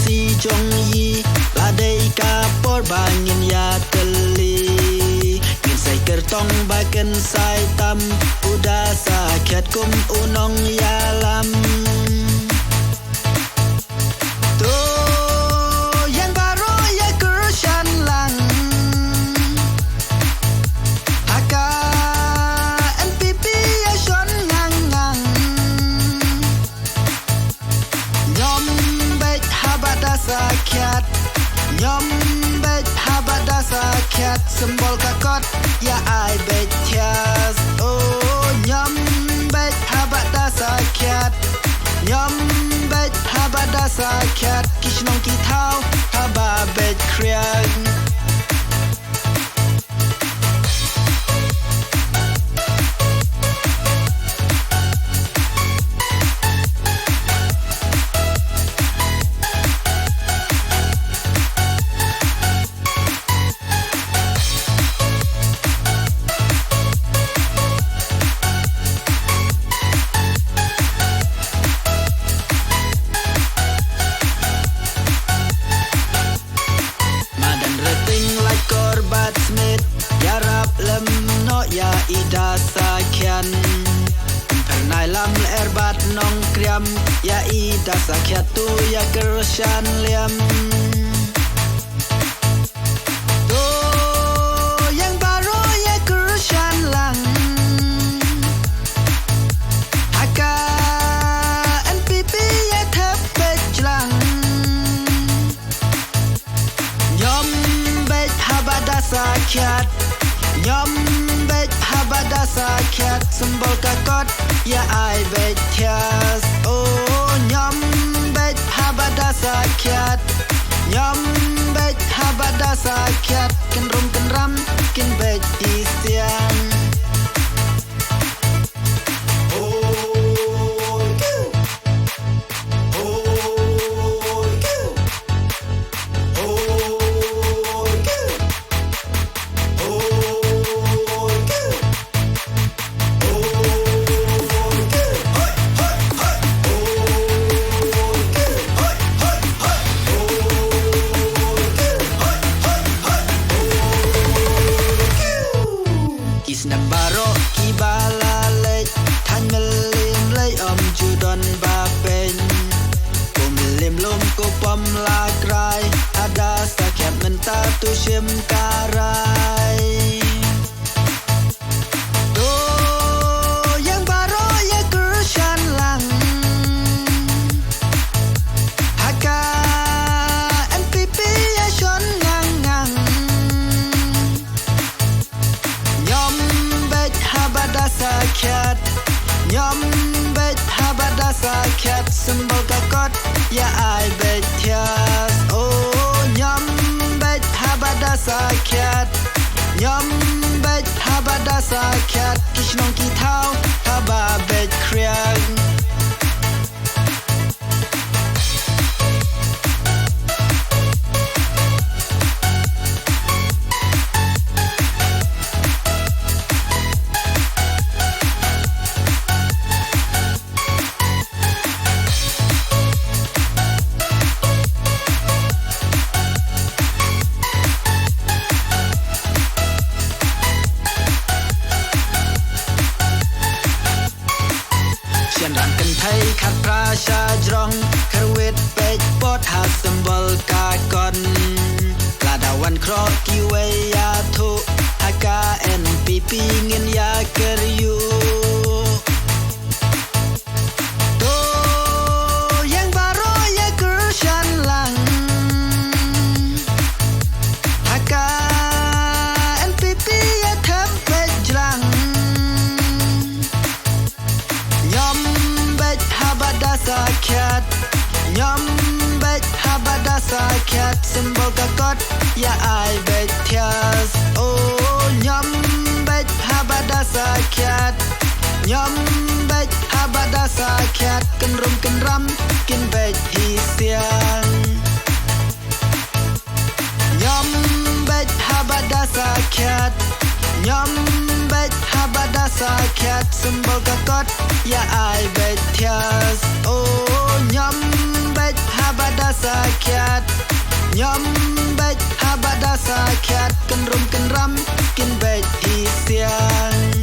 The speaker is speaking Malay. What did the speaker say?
si jong yi ladai kapor bangin ya teli ngin sai kertong baken sai tam udah sakit kum unong ya lam tu yang baru ya kershan lang haka NPP ya shon ngang ngang nyom bet habada sakit nyom bet habada sakit sembol kakot ya ai bet tias oh nyom bet habada sakit nyom bet habada sakit kishnong kitau haba bet kriag yarap lem no ya ida sakyan pernai lam erbat nong kriam ya ida sakyat tu ya kershan liam tu yang baru ya kershan lang haka NPP ya tepet jelang nyom bet habada sakyat nyom bet habada sakit sembol kakot ya ai bet tias oh nyom bet habada sakit nyom bet habada sakit ken ram ken bet di siang Nambaro kibala lej tan melim lej judon bapen melim lom ko pom lagrai ada sakit menta tu shim karai do yang baro ya kershan lang haka NPP ya shon ngang ngang nyom habada sakit nyom bet habada sakit sembol kakot ya ai bet tias oh nyom bet habada sakit nyom bet habada sakit kishnong kitau haba bet kriag Thai khat prasha jrong kerwet pej pot ha sembol kakon ladawan kro kiwe ya thu haka NPP ngin ya keryu to yang baru ya kershan lang haka NPP ya tepet jlang nyom habada sakit nyom bet habada sakit sembol kakot ya ai bet tias oh nyom bet habada sakit nyom bet habada sakit ken ram ken bet hi siang nyom bet habada sakit nyom bet habada sakit sembol kakot ya ai bet tias oh nyom bet habada sakiat Nyom bej habada sakiat Ken rum ken ram kin bej hi siang